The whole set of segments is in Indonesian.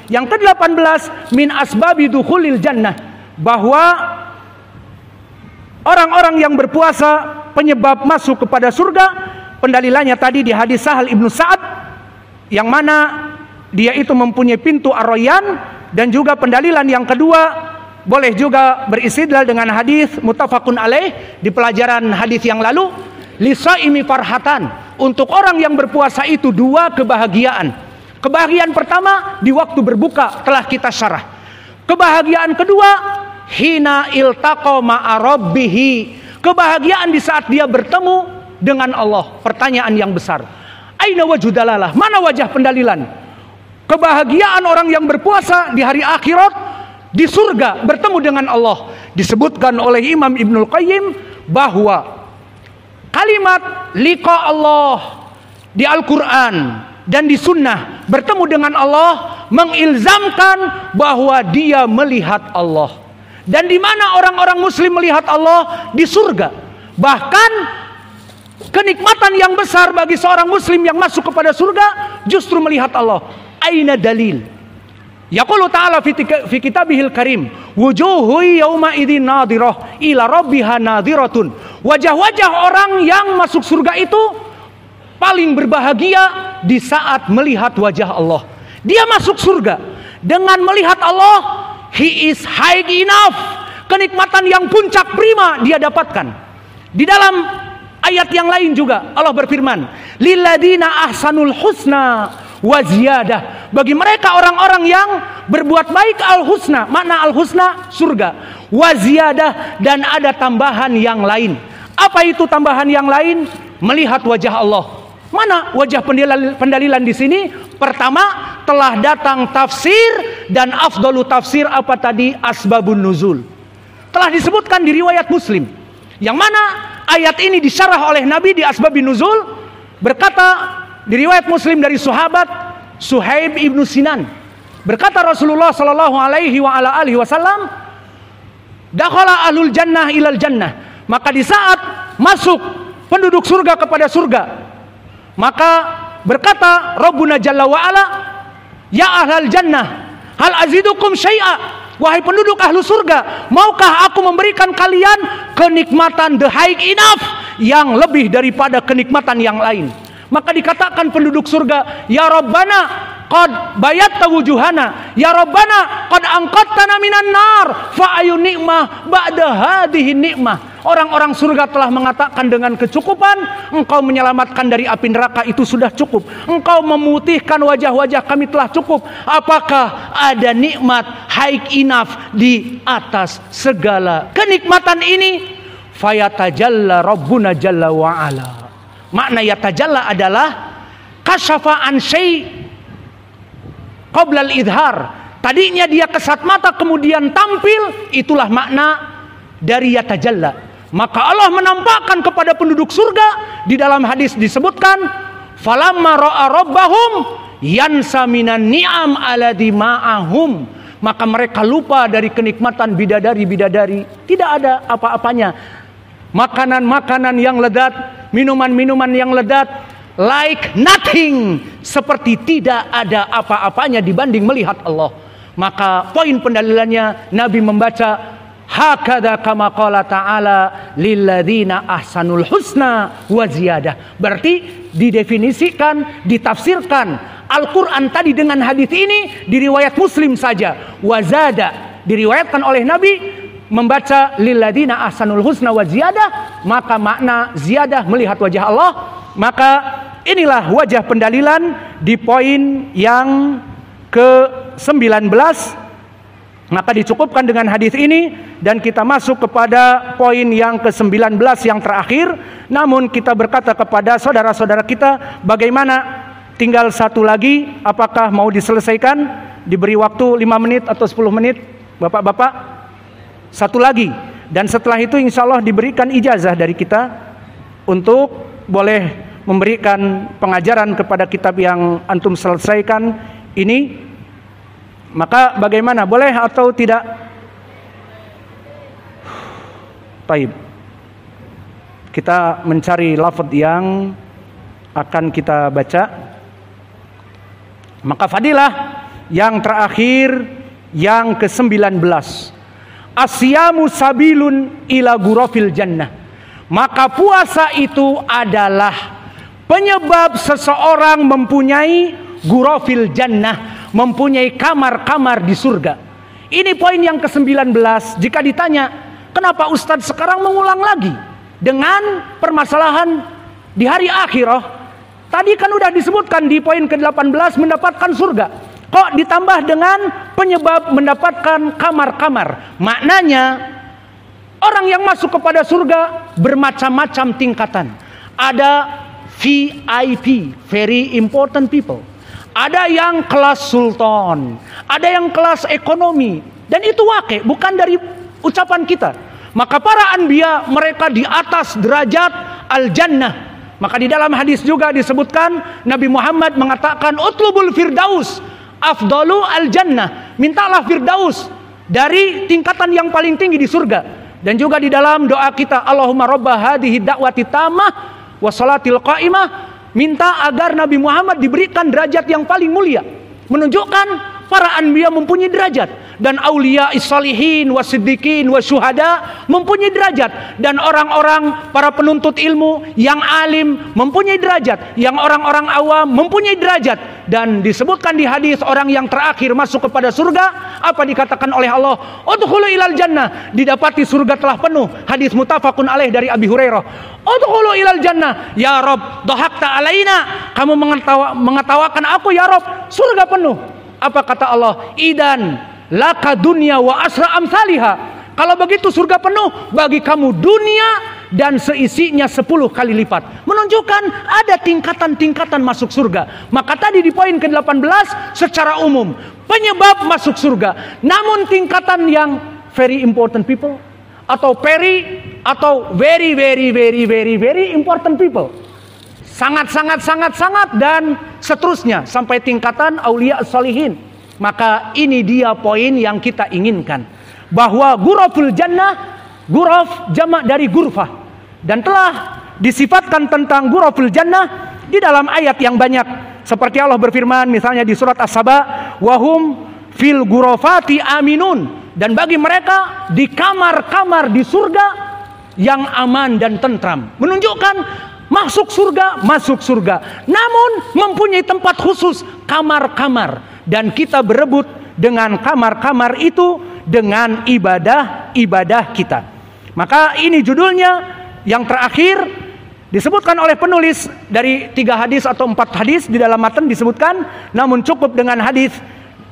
Yang ke-18 min asbabi dukhulil jannah, bahwa orang-orang yang berpuasa penyebab masuk kepada surga. Pendalilannya tadi di hadis Sahal ibnu Sa'ad, yang mana dia itu mempunyai pintu Ar-Rayyan. Dan juga pendalilan yang kedua, boleh juga beristidlal dengan hadis muttafaqun alaih di pelajaran hadis yang lalu, lisaimi farhatan, untuk orang yang berpuasa itu dua kebahagiaan. Kebahagiaan pertama di waktu berbuka, telah kita syarah. Kebahagiaan kedua, hina iltaqa ma'a rabbihi, kebahagiaan di saat dia bertemu dengan Allah. Pertanyaan yang besar, aina wajudalalah, mana wajah pendalilan kebahagiaan orang yang berpuasa di hari akhirat, di surga, bertemu dengan Allah? Disebutkan oleh Imam Ibnul Qayyim bahwa kalimat liqa Allah di Al-Quran dan di sunnah, bertemu dengan Allah, mengilzamkan bahwa dia melihat Allah. Dan di mana orang-orang muslim melihat Allah? Di surga. Bahkan kenikmatan yang besar bagi seorang muslim yang masuk kepada surga justru melihat Allah. Aina dalil? Yaqulu ta'ala fi kitabihil karim, wujuhu yawma idzin nadhirah ila rabbiha nadhiratun. Wajah-wajah orang yang masuk surga itu paling berbahagia di saat melihat wajah Allah. Dia masuk surga dengan melihat Allah. He is high enough. Kenikmatan yang puncak prima dia dapatkan. Di dalam ayat yang lain juga Allah berfirman, lilladina ahsanul husna wa ziyadah, bagi mereka orang-orang yang berbuat baik al-husna. Makna al-husna surga, wa ziyadah, dan ada tambahan yang lain. Apa itu tambahan yang lain? Melihat wajah Allah. Mana wajah pendalilan di sini? Pertama, telah datang tafsir, dan afdalu tafsir apa tadi? Asbabun nuzul. Telah disebutkan di riwayat Muslim, yang mana ayat ini disyarah oleh Nabi di asbabun nuzul. Berkata di riwayat Muslim dari sahabat Suhaib ibnu Sinan, berkata Rasulullah sallallahu alaihi wasallam, dakhala ahlul jannah ilal jannah, maka di saat masuk penduduk surga kepada surga, maka berkata Rabbuna Jalla wa'ala, ya ahlal jannah, hal azidukum syai'a, wahai penduduk ahlu surga, maukah aku memberikan kalian kenikmatan the high enough, yang lebih daripada kenikmatan yang lain? Maka dikatakan penduduk surga, ya Rabbana qad bayatta wujuhana, ya Rabbana qad angqattana minan nar, fa ayu ni'mah ba'da hadhihi ni'mah. Orang-orang surga telah mengatakan dengan kecukupan, engkau menyelamatkan dari api neraka itu sudah cukup. Engkau memutihkan wajah-wajah kami telah cukup. Apakah ada nikmat high enough di atas segala kenikmatan ini? Fayatajalla Rabbuna Jalla wa'ala. Makna yatajalla adalah kasyafa an syai' qabla al-idhar. Tadinya dia kesat mata kemudian tampil, itulah makna dari yatajalla. Maka Allah menampakkan kepada penduduk surga. Di dalam hadis disebutkan, falamma ra'a rabbahum yansa minan ni'am alladhi ma'ahum, maka mereka lupa dari kenikmatan bidadari-bidadari. Tidak ada apa-apanya. Makanan-makanan yang lezat, minuman-minuman yang lezat, like nothing, seperti tidak ada apa-apanya dibanding melihat Allah. Maka poin pendalilannya Nabi membaca hakadha kama qala ta'ala lilladzina ahsanul husna wa ziyadah. Berarti didefinisikan, ditafsirkan Al-Quran tadi dengan hadis ini di riwayat Muslim saja. Wazada diriwayatkan oleh Nabi membaca lilladzina ahsanul husna wa ziyadah, maka makna ziyadah melihat wajah Allah. Maka inilah wajah pendalilan di poin yang ke-19. Maka dicukupkan dengan hadis ini dan kita masuk kepada poin yang ke-19 yang terakhir. Namun kita berkata kepada saudara-saudara kita, bagaimana? Tinggal satu lagi, apakah mau diselesaikan? Diberi waktu 5 menit atau 10 menit, Bapak-bapak? Satu lagi, dan setelah itu insya Allah diberikan ijazah dari kita untuk boleh memberikan pengajaran kepada kitab yang antum selesaikan ini. Maka bagaimana, boleh atau tidak? Baik, kita mencari lafaz yang akan kita baca. Maka fadilah yang terakhir, yang ke-19. Asyamu sabilun ila ghurafil jannah. Maka puasa itu adalah penyebab seseorang mempunyai ghurafil jannah, mempunyai kamar-kamar di surga. Ini poin yang ke-19. Jika ditanya, kenapa Ustadz sekarang mengulang lagi dengan permasalahan di hari akhirah? Tadi kan udah disebutkan di poin ke-18 mendapatkan surga. Kok ditambah dengan penyebab mendapatkan kamar-kamar? Maknanya orang yang masuk kepada surga bermacam-macam tingkatan. Ada VIP, very important people. Ada yang kelas sultan, ada yang kelas ekonomi. Dan itu wakil, bukan dari ucapan kita. Maka para anbiya mereka di atas derajat al-jannah. Maka di dalam hadis juga disebutkan Nabi Muhammad mengatakan utlubul firdaus afdalu al-jannah. Mintalah firdaus dari tingkatan yang paling tinggi di surga. Dan juga di dalam doa kita Allahumma rabba hadhihi da'wati tammah wa salatil qa'imah, minta agar Nabi Muhammad diberikan derajat yang paling mulia. Menunjukkan para anbiya mempunyai derajat, dan aulia is-salihin wasiddiqin wasyuhada mempunyai derajat, dan orang-orang para penuntut ilmu yang alim mempunyai derajat, yang orang-orang awam mempunyai derajat. Dan disebutkan di hadis orang yang terakhir masuk kepada surga, apa dikatakan oleh Allah? Udkhulu ilal jannah, didapati surga telah penuh. Hadis muttafaqun alaih dari Abi Hurairah. Udkhulu ilal jannah, ya Rabb dhahakta alaina, kamu mengetawakan aku ya Rabb, surga penuh. Apa kata Allah? Idan laka dunya wa asra amsalihah. Kalau begitu surga penuh, bagi kamu dunia dan seisinya 10 kali lipat. Menunjukkan ada tingkatan-tingkatan masuk surga. Maka tadi di poin ke-18 secara umum penyebab masuk surga. Namun tingkatan yang very important people atau very important people, sangat dan seterusnya sampai tingkatan aulia salihin. Maka ini dia poin yang kita inginkan, bahwa ghuraful jannah, ghuraf jamak dari ghurfah, dan telah disifatkan tentang ghuraful jannah di dalam ayat yang banyak. Seperti Allah berfirman misalnya di surat As-Saba, wahum fil ghurafati aminun, dan bagi mereka di kamar-kamar di surga yang aman dan tentram. Menunjukkan masuk surga, namun mempunyai tempat khusus, kamar-kamar. Dan kita berebut dengan kamar-kamar itu dengan ibadah kita. Maka ini judulnya yang terakhir disebutkan oleh penulis dari 3 hadis atau 4 hadis di dalam matan disebutkan, namun cukup dengan hadis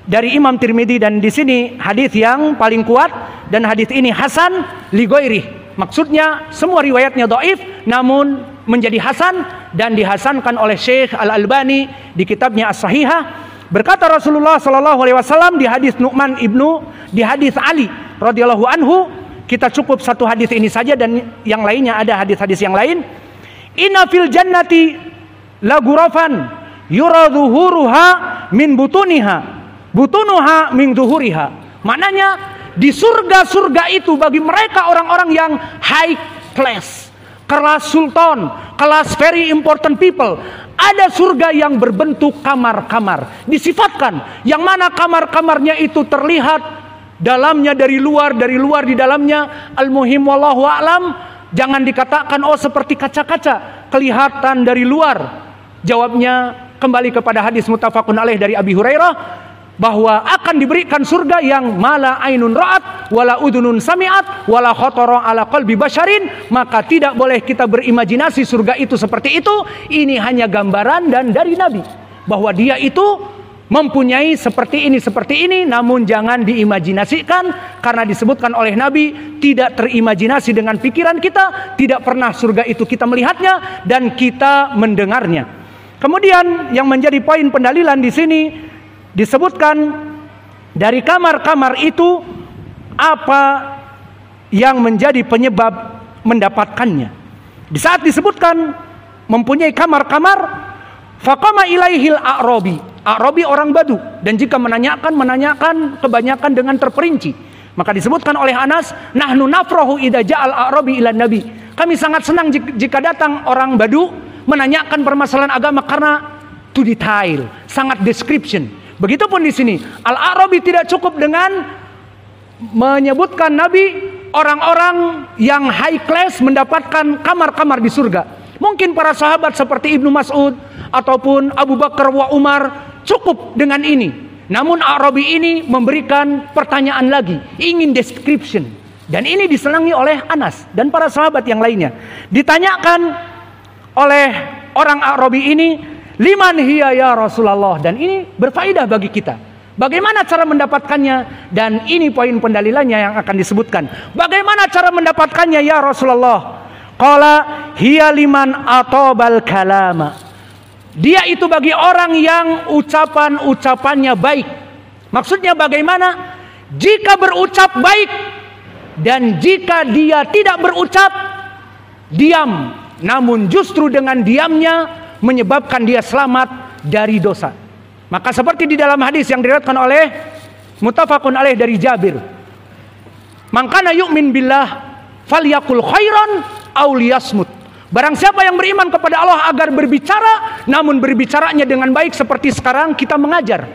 dari Imam Tirmidzi, dan di sini hadis yang paling kuat, dan hadis ini hasan li ghairi. Maksudnya semua riwayatnya dhaif namun menjadi hasan, dan dihasankan oleh Syekh Al-Albani di kitabnya As-Sahihah. Berkata Rasulullah sallallahu alaihi wasallam di hadis Nu'man di hadis Ali radhiyallahu anhu, kita cukup satu hadis ini saja dan yang lainnya ada hadis-hadis yang lain. Inna fil jannati la ghurafan yura dhuhuruha min butunuha min dhuhuriha. Maknanya di surga-surga itu bagi mereka orang-orang yang high class, kelas sultan, kelas very important people, ada surga yang berbentuk kamar-kamar. Disifatkan yang mana kamar-kamarnya itu terlihat dalamnya dari luar di dalamnya. Al-muhim wallahu a'lam, jangan dikatakan oh seperti kaca-kaca kelihatan dari luar. Jawabnya kembali kepada hadis muttafaqun alaih dari Abi Hurairah, bahwa akan diberikan surga yang mala ainun ra'at wala udunun sami'at wala khatara ala qalbi basharin. Maka tidak boleh kita berimajinasi surga itu seperti itu. Ini hanya gambaran dan dari Nabi, bahwa dia itu mempunyai seperti ini, namun jangan diimajinasikan, karena disebutkan oleh Nabi tidak terimajinasi dengan pikiran kita. Tidak pernah surga itu kita melihatnya dan kita mendengarnya. Kemudian yang menjadi poin pendalilan di sini disebutkan dari kamar-kamar itu apa yang menjadi penyebab mendapatkannya. Di saat disebutkan mempunyai kamar-kamar, faqama ilaihil a'rabi. A'rabi orang Badu, dan jika menanyakan kebanyakan dengan terperinci. Maka disebutkan oleh Anas, nahnu nafrahu idza ja'al a'rabi ila nabi. Kami sangat senang jika datang orang Badu menanyakan permasalahan agama, karena to detail, sangat description. Begitupun di sini, Al-A'rabi tidak cukup dengan menyebutkan Nabi orang-orang yang high class mendapatkan kamar-kamar di surga. Mungkin para sahabat seperti Ibnu Mas'ud ataupun Abu Bakar wa Umar cukup dengan ini. Namun A'rabi ini memberikan pertanyaan lagi, ingin description. Dan ini disenangi oleh Anas dan para sahabat yang lainnya. Ditanyakan oleh orang A'rabi ini, liman hiya ya Rasulullah, dan ini berfaedah bagi kita. Bagaimana cara mendapatkannya? Dan ini poin pendalilannya yang akan disebutkan. Bagaimana cara mendapatkannya ya Rasulullah? Qala hiya liman atobal kalama. Dia itu bagi orang yang ucapan-ucapannya baik. Maksudnya bagaimana? Jika berucap baik dan jika dia tidak berucap, diam. Namun justru dengan diamnya menyebabkan dia selamat dari dosa. Maka seperti di dalam hadis yang diriwayatkan oleh muttafaqun alaih dari Jabir, man kana yu'min billah falyaqul khairan aw liyasmut. Barang siapa yang beriman kepada Allah agar berbicara, namun berbicaranya dengan baik. Seperti sekarang kita mengajar,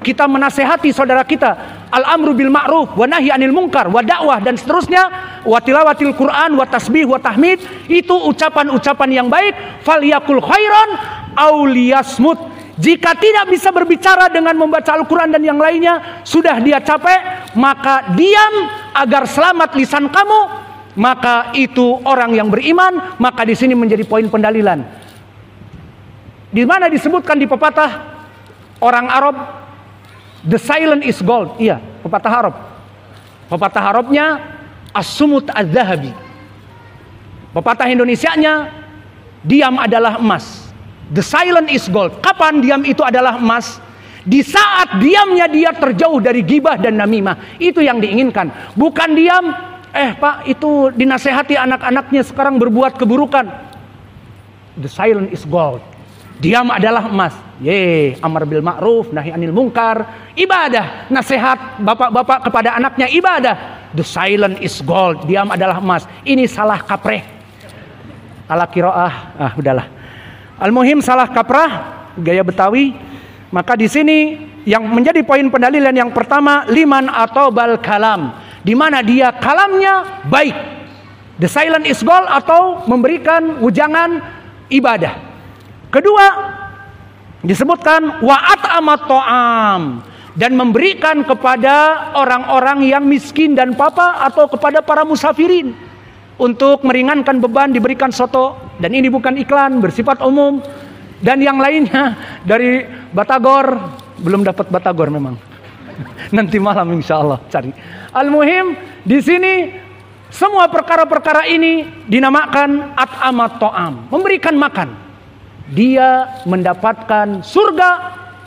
kita menasehati saudara kita, al-amru bil ma'ruf wa nahyi anil munkar wa dakwah dan seterusnya, wa tilawatil Quran wa tasbih wa tahmid. Itu ucapan-ucapan yang baik. Falyaqul khairan aw liyasmut. Jika tidak bisa berbicara dengan membaca Al-Quran dan yang lainnya, sudah dia capek, maka diam agar selamat lisan kamu. Maka itu orang yang beriman. Maka di sini menjadi poin pendalilan. Di mana disebutkan di pepatah orang Arab, the silent is gold. Iya, pepatah Arab. Pepatah Arabnya as-sumut az-zahabi. Pepatah Indonesianya, diam adalah emas. The silent is gold. Kapan diam itu adalah emas? Di saat diamnya dia terjauh dari gibah dan namimah. Itu yang diinginkan. Bukan diam, Pak itu dinasehati anak-anaknya sekarang berbuat keburukan. The silent is gold. Diam adalah emas. Amar bil ma'ruf, nahi anil munkar. Ibadah. Nasihat bapak-bapak kepada anaknya ibadah. The silent is gold. Diam adalah emas. Ini salah kaprah. Ala qiraah. Udahlah. Al-muhim salah kaprah, gaya Betawi. Maka di sini yang menjadi poin pendalilan yang pertama, liman atau bal kalam, di mana dia kalamnya baik. The silent is gold, atau memberikan ujangan ibadah. Kedua, disebutkan wa'at amat to'am, dan memberikan kepada orang-orang yang miskin dan papa atau kepada para musafirin. Untuk meringankan beban diberikan soto. Dan ini bukan iklan, bersifat umum. Dan yang lainnya dari Batagor. Belum dapat Batagor memang. Nanti malam insya Allah cari. Al-muhim di sini semua perkara-perkara ini dinamakan at'amat to'am, memberikan makan. Dia mendapatkan surga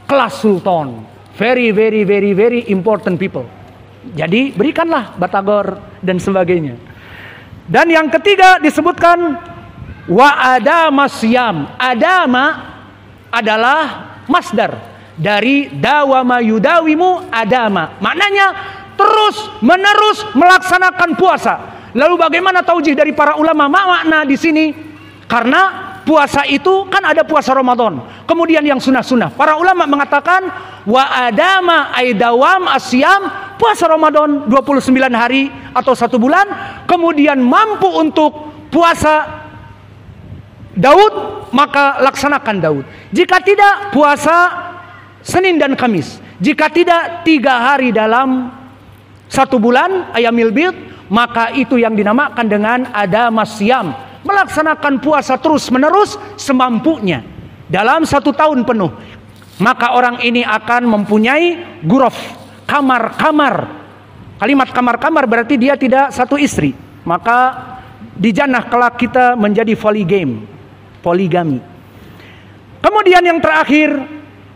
kelas sultan. Very very very very important people. Jadi berikanlah Batagor dan sebagainya. Dan yang ketiga disebutkan wa adama siyam. Adama adalah masdar dari dawama yudawimu adama. Maknanya terus menerus melaksanakan puasa. Lalu bagaimana taujih dari para ulama makna di sini? Karena puasa itu kan ada puasa Ramadan, kemudian yang sunnah-sunnah. Para ulama mengatakan wa adama aidawam asyam, puasa Ramadan 29 hari atau 1 bulan, kemudian mampu untuk puasa Daud, maka laksanakan Daud. Jika tidak, puasa Senin dan Kamis. Jika tidak, 3 hari dalam 1 bulan, ayamil bid, maka itu yang dinamakan dengan adama siyam. Melaksanakan puasa terus menerus semampunya dalam 1 tahun penuh. Maka orang ini akan mempunyai guruf, kamar-kamar. Kalimat kamar-kamar berarti dia tidak 1 istri. Maka di jannah kelak kita menjadi poligami. Kemudian yang terakhir,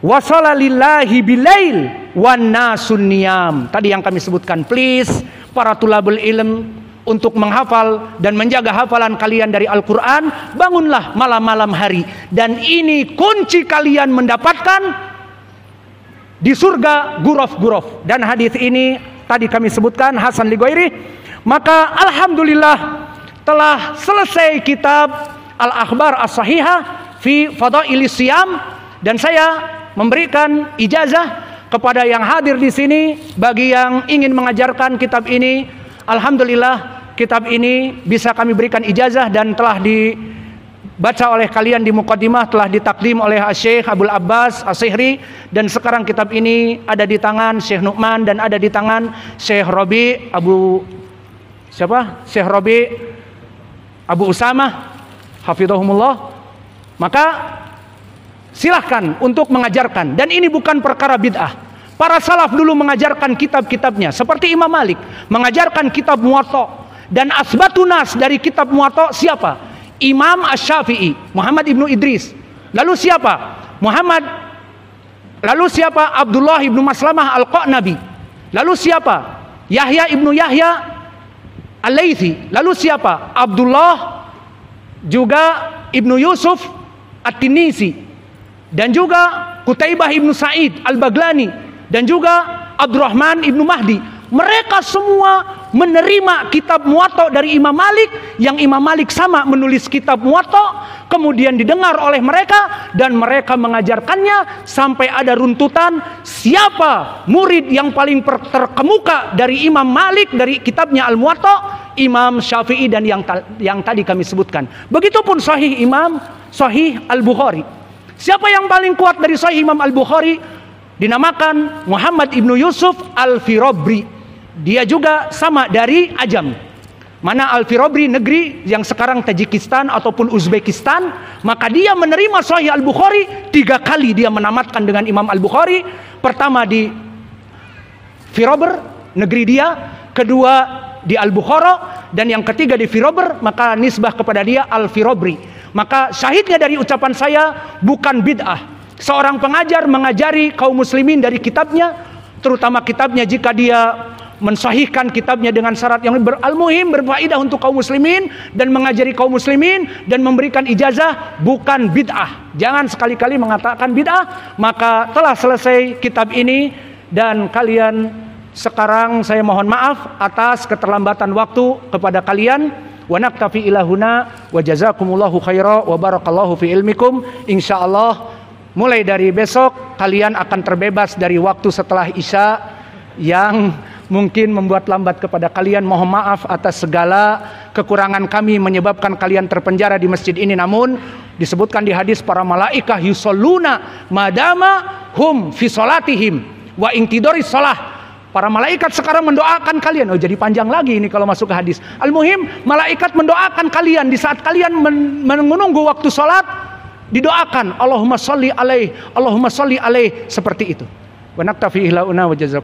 wasala lillahi bilail wan nasun niyam. Tadi yang kami sebutkan, please para tulabul ilm, untuk menghafal dan menjaga hafalan kalian dari Al-Quran, bangunlah malam-malam hari. Dan ini kunci kalian mendapatkan di surga guruf-guruf. Dan hadis ini tadi kami sebutkan Hasan li ghairi. Maka alhamdulillah telah selesai kitab Al-Akhbar As-Sahihah fi Fadailis Siyam. Dan saya memberikan ijazah kepada yang hadir di sini, bagi yang ingin mengajarkan kitab ini, alhamdulillah kitab ini bisa kami berikan ijazah dan telah dibaca oleh kalian di muqaddimah, telah ditakdim oleh Syekh Abdul Abbas As-Sihri, dan sekarang kitab ini ada di tangan Syekh Nu'man dan ada di tangan Syekh Robi Syekh Robi Abu Usamah hafizahumullah. Maka silahkan untuk mengajarkan, dan ini bukan perkara bid'ah. Para salaf dulu mengajarkan kitab-kitabnya, seperti Imam Malik mengajarkan kitab Muwatta, dan asbatunas dari kitab Muwatta siapa? Imam Asy-Syafi'i, Muhammad ibnu Idris. Lalu siapa? Abdullah ibnu Maslamah Al-Qanabi. Lalu siapa? Yahya ibnu Yahya Al-Laitsi. Lalu siapa? Abdullah juga ibnu Yusuf At-Tinisi, dan juga Qutaibah ibnu Sa'id Al-Baglani, dan juga Abdurrahman ibnu Mahdi. Mereka semua menerima kitab Muwatta dari Imam Malik, yang Imam Malik sama menulis kitab Muwatta, kemudian didengar oleh mereka dan mereka mengajarkannya sampai ada runtutan siapa murid yang paling terkemuka dari Imam Malik dari kitabnya Al-Muwatta, Imam Syafi'i dan yang tadi kami sebutkan. Begitupun Sahih Al-Bukhari. Siapa yang paling kuat dari Sahih Imam Al-Bukhari? Dinamakan Muhammad ibnu Yusuf Al-Firabri. Dia juga sama dari Ajam. Mana Al-Firabri negeri yang sekarang Tajikistan ataupun Uzbekistan, maka dia menerima Sahih Al-Bukhari 3 kali dia menamatkan dengan Imam Al-Bukhari. Pertama di Firabr, negeri dia, kedua di Al-Bukhara, dan yang ketiga di Firabr, maka nisbah kepada dia Al-Firabri. Maka syahidnya dari ucapan saya bukan bid'ah. Seorang pengajar mengajari kaum muslimin dari kitabnya, terutama kitabnya jika dia mensahihkan kitabnya dengan syarat yang al-muhim, berfaedah untuk kaum muslimin dan mengajari kaum muslimin dan memberikan ijazah, bukan bid'ah. Jangan sekali-kali mengatakan bid'ah. Maka telah selesai kitab ini, dan kalian sekarang saya mohon maaf atas keterlambatan waktu kepada kalian. Wa naktafi ila huna wa jazakumullahu khaira wa barakallahu fi ilmikum. Insyaallah mulai dari besok kalian akan terbebas dari waktu setelah Isya yang mungkin membuat lambat kepada kalian. Mohon maaf atas segala kekurangan kami menyebabkan kalian terpenjara di masjid ini. Namun disebutkan di hadis, para malaikah yusalluna madama hum fi salatihim wa intidoris salah. Para malaikat sekarang mendoakan kalian. Oh, jadi panjang lagi ini kalau masuk ke hadis. Al-muhim, malaikat mendoakan kalian di saat kalian menunggu waktu salat, didoakan Allahumma sholli alaih, Allahumma sholli alaih, seperti itu. Wa naktafi ila una wa jazakum.